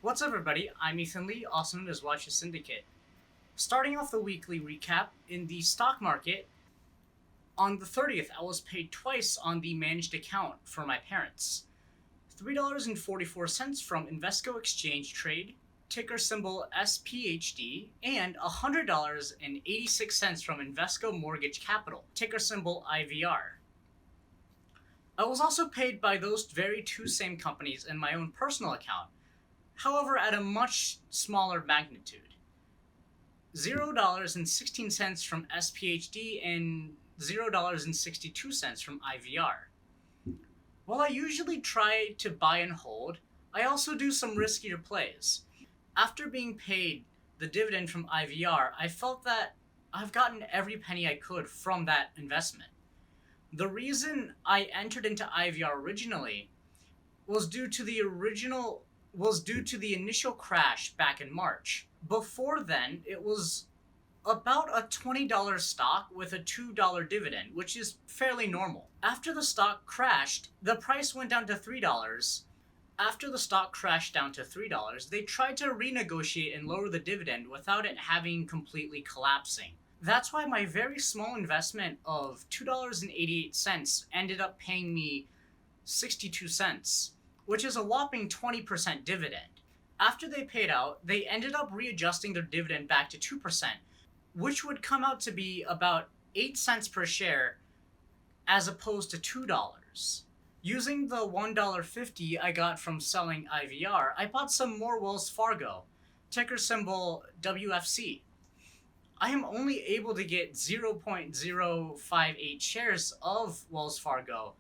What's up, everybody? I'm Ethan Lee, also known as Watcher Syndicate. Starting off the weekly recap, in the stock market, on the 30th, I was paid twice on the managed account for my parents. $3.44 from Invesco Exchange Trade, ticker symbol SPHD, and $100.86 from Invesco Mortgage Capital, ticker symbol IVR. I was also paid by those very two same companies in my own personal account, however at a much smaller magnitude. $0.16 from SPHD and $0.62 from IVR. While I usually try to buy and hold, I also do some riskier plays. After being paid the dividend from IVR, I felt that I've gotten every penny I could from that investment. The reason I entered into IVR originally was due to the initial crash back in March. Before then, it was about a $20 stock with a $2 dividend, which is fairly normal. After the stock crashed, the price went down to $3. After the stock crashed down to $3, they tried to renegotiate and lower the dividend without it having completely collapsing. That's why my very small investment of $2.88 ended up paying me 62 cents, which is a whopping 20% dividend. After they paid out, they ended up readjusting their dividend back to 2%, which would come out to be about 8 cents per share as opposed to $2. Using the $1.50 I got from selling IVR, I bought some more Wells Fargo, ticker symbol WFC. I am only able to get 0.058 shares of Wells Fargo,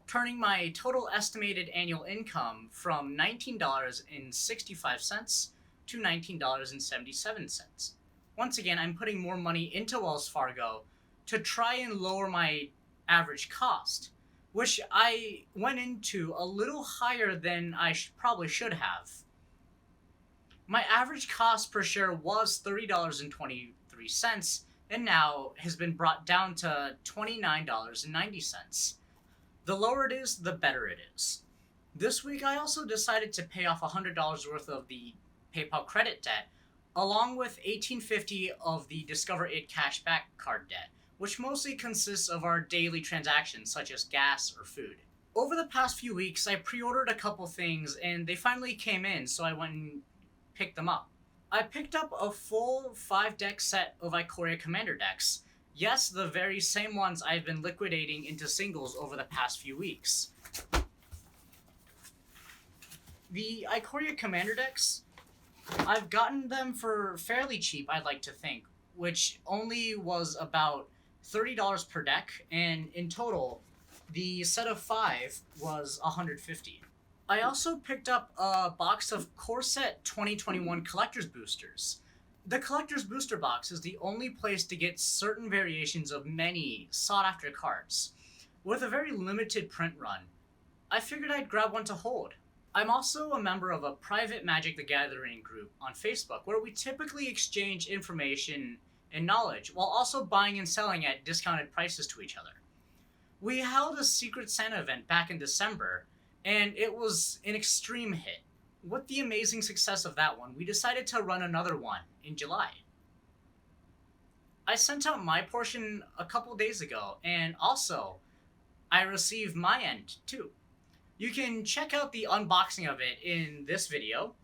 turning my total estimated annual income from $19.65 to $19.77. Once again, I'm putting more money into Wells Fargo to try and lower my average cost, which I went into a little higher than I probably should have. My average cost per share was $30.23 and now has been brought down to $29.90. The lower it is, the better it is. This week, I also decided to pay off $100 worth of the PayPal credit debt, along with $18.50 of the Discover It cashback card debt, which mostly consists of our daily transactions such as gas or food. Over the past few weeks, I pre-ordered a couple things and they finally came in, so I went and picked them up. I picked up a full 5-deck set of Ikoria Commander decks. Yes, the very same ones I've been liquidating into singles over the past few weeks. The Ikoria Commander decks, I've gotten them for fairly cheap, I'd like to think, which only was about $30 per deck, and in total, the set of 5 was $150. I also picked up a box of Core Set 2021 Collector's Boosters. The Collector's Booster box is the only place to get certain variations of many sought-after cards. With a very limited print run, I figured I'd grab one to hold. I'm also a member of a private Magic the Gathering group on Facebook where we typically exchange information and knowledge while also buying and selling at discounted prices to each other. We held a Secret Santa event back in December, and it was an extreme hit. With the amazing success of that one, we decided to run another one in July. I sent out my portion a couple days ago, and also, I received my end too. You can check out the unboxing of it in this video.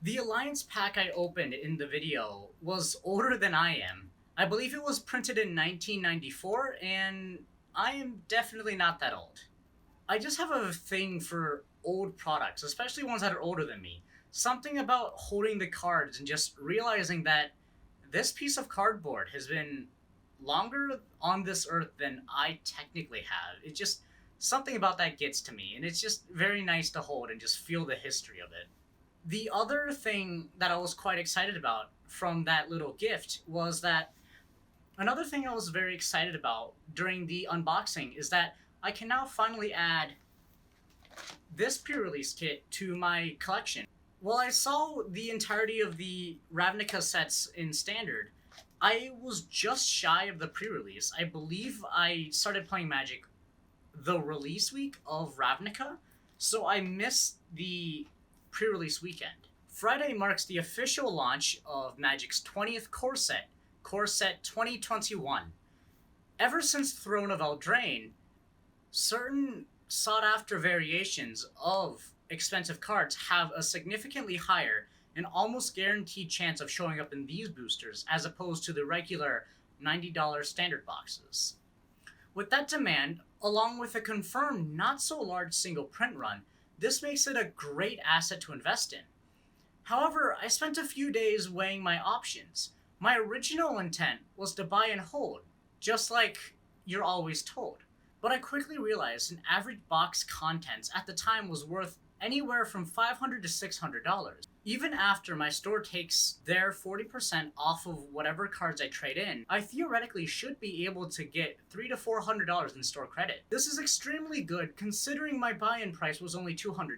The Alliance pack I opened in the video was older than I am. I believe it was printed in 1994, and I am definitely not that old. I just have a thing for old products, especially ones that are older than me. Something about holding the cards and just realizing that this piece of cardboard has been longer on this earth than I technically have. It's just something about that gets to me, and it's just very nice to hold and just feel the history of it. The other thing that I was quite excited about from that little gift was that another thing I was very excited about during the unboxing is that I can now finally add this pre-release kit to my collection. While I saw the entirety of the Ravnica sets in Standard, I was just shy of the pre-release. I believe I started playing Magic the release week of Ravnica, so I missed the pre-release weekend. Friday marks the official launch of Magic's 20th core set 2021. Ever since Throne of Eldraine, certain sought-after variations of expensive cards have a significantly higher and almost guaranteed chance of showing up in these boosters as opposed to the regular $90 standard boxes. With that demand, along with a confirmed not so large single print run, this makes it a great asset to invest in. However, I spent a few days weighing my options. My original intent was to buy and hold, just like you're always told. But I quickly realized an average box contents at the time was worth anywhere from $500 to $600. Even after my store takes their 40% off of whatever cards I trade in, I theoretically should be able to get $300 to $400 in store credit. This is extremely good considering my buy-in price was only $200.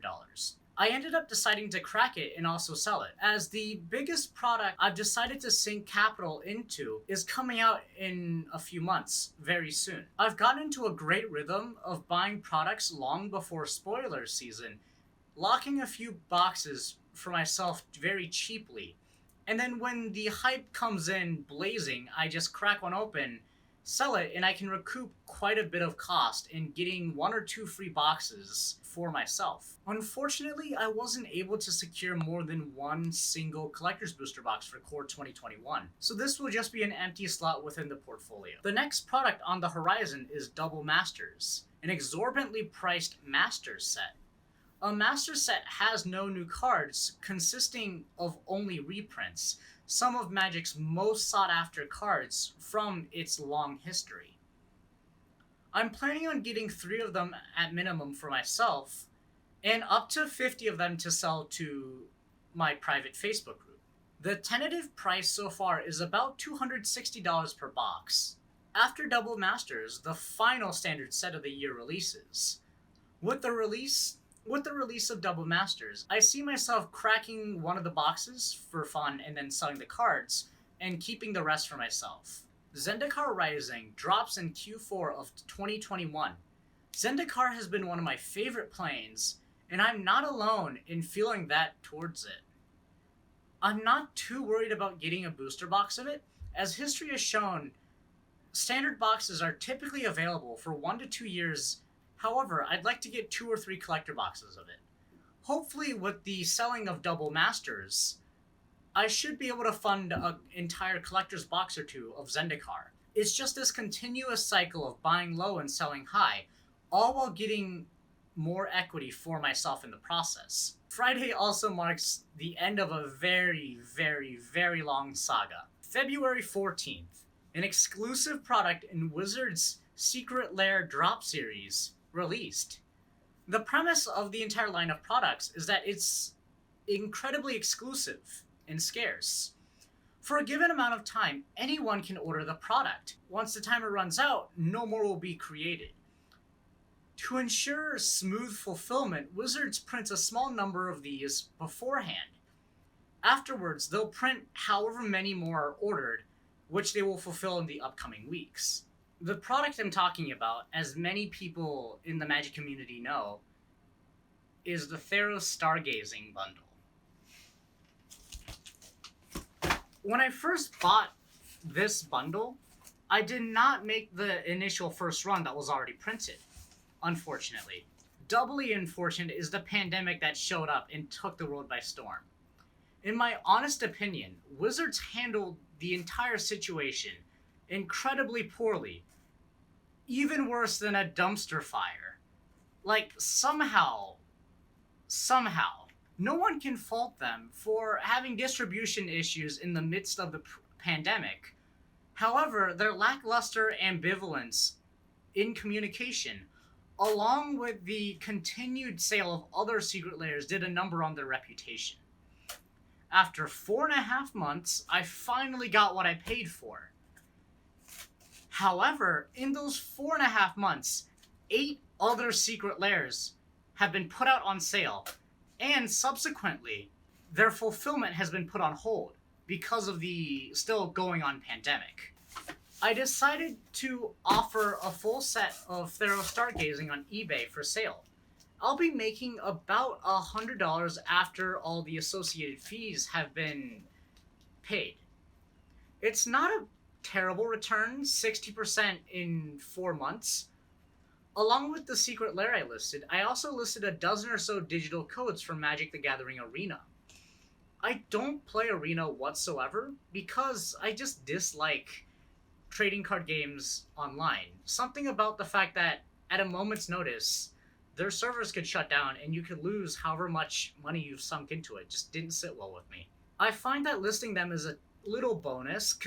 I ended up deciding to crack it and also sell it, as the biggest product I've decided to sink capital into is coming out in a few months, very soon. I've gotten into a great rhythm of buying products long before spoiler season, locking a few boxes for myself very cheaply, and then when the hype comes in blazing, I just crack one open, sell it, and I can recoup quite a bit of cost in getting 1 or 2 free boxes for myself. Unfortunately, I wasn't able to secure more than one single collector's booster box for Core 2021, so this will just be an empty slot within the portfolio. The next product on the horizon is Double Masters, an exorbitantly priced Masters set. A Masters set has no new cards, consisting of only reprints, some of Magic's most sought-after cards from its long history. I'm planning on getting 3 of them at minimum for myself, and up to 50 of them to sell to my private Facebook group. The tentative price so far is about $260 per box. After Double Masters, the final standard set of the year releases. With the release of Double Masters, I see myself cracking one of the boxes for fun and then selling the cards, and keeping the rest for myself. Zendikar Rising drops in Q4 of 2021. Zendikar has been one of my favorite planes, and I'm not alone in feeling that towards it. I'm not too worried about getting a booster box of it, as history has shown standard boxes are typically available for 1 to 2 years. However, I'd like to get 2 or 3 collector boxes of it. Hopefully, with the selling of Double Masters, I should be able to fund an entire collector's box or 2 of Zendikar. It's just this continuous cycle of buying low and selling high, all while getting more equity for myself in the process. Friday also marks the end of a very, very, very long saga. February 14th, an exclusive product in Wizards' Secret Lair drop series released. The premise of the entire line of products is that it's incredibly exclusive and scarce. For a given amount of time, anyone can order the product. Once the timer runs out, no more will be created. To ensure smooth fulfillment, Wizards prints a small number of these beforehand. Afterwards, they'll print however many more are ordered, which they will fulfill in the upcoming weeks. The product I'm talking about, as many people in the Magic community know, is the Theros Stargazing bundle. When I first bought this bundle, I did not make the initial first run that was already printed, unfortunately. Doubly unfortunate is the pandemic that showed up and took the world by storm. In my honest opinion, Wizards handled the entire situation incredibly poorly, even worse than a dumpster fire. Like, somehow, no one can fault them for having distribution issues in the midst of the pandemic. However, their lackluster ambivalence in communication, along with the continued sale of other secret layers, did a number on their reputation. After 4.5 months, I finally got what I paid for. However, in those 4.5 months, 8 other secret layers have been put out on sale, and subsequently, their fulfillment has been put on hold because of the still going on pandemic. I decided to offer a full set of Theros Stargazing on eBay for sale. I'll be making about $100 after all the associated fees have been paid. It's not a terrible return, 60% in 4 months. Along with the secret lair I listed, I also listed a dozen or so digital codes from Magic the Gathering Arena. I don't play Arena whatsoever because I just dislike trading card games online. Something about the fact that at a moment's notice, their servers could shut down and you could lose however much money you've sunk into it just didn't sit well with me. I find that listing them is a little bonus.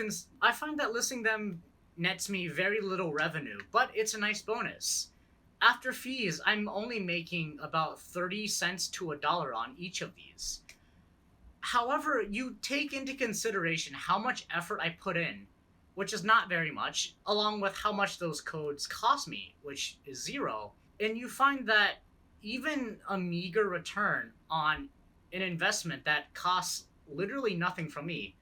I find that listing them nets me very little revenue, but it's a nice bonus. After fees, I'm only making about 30 cents to a dollar on each of these. However, you take into consideration how much effort I put in, which is not very much, along with how much those codes cost me, which is 0, and you find that even a meager return on an investment that costs literally nothing from me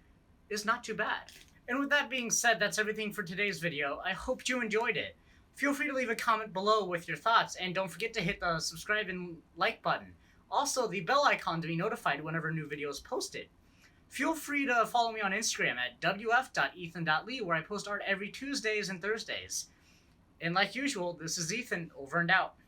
is not too bad. And with that being said, that's everything for today's video. I hope you enjoyed it. Feel free to leave a comment below with your thoughts, and don't forget to hit the subscribe and like button. Also, the bell icon to be notified whenever new videos posted. Feel free to follow me on Instagram at wf.ethan.lee, where I post art every Tuesdays and Thursdays. And like usual, this is Ethan, over and out.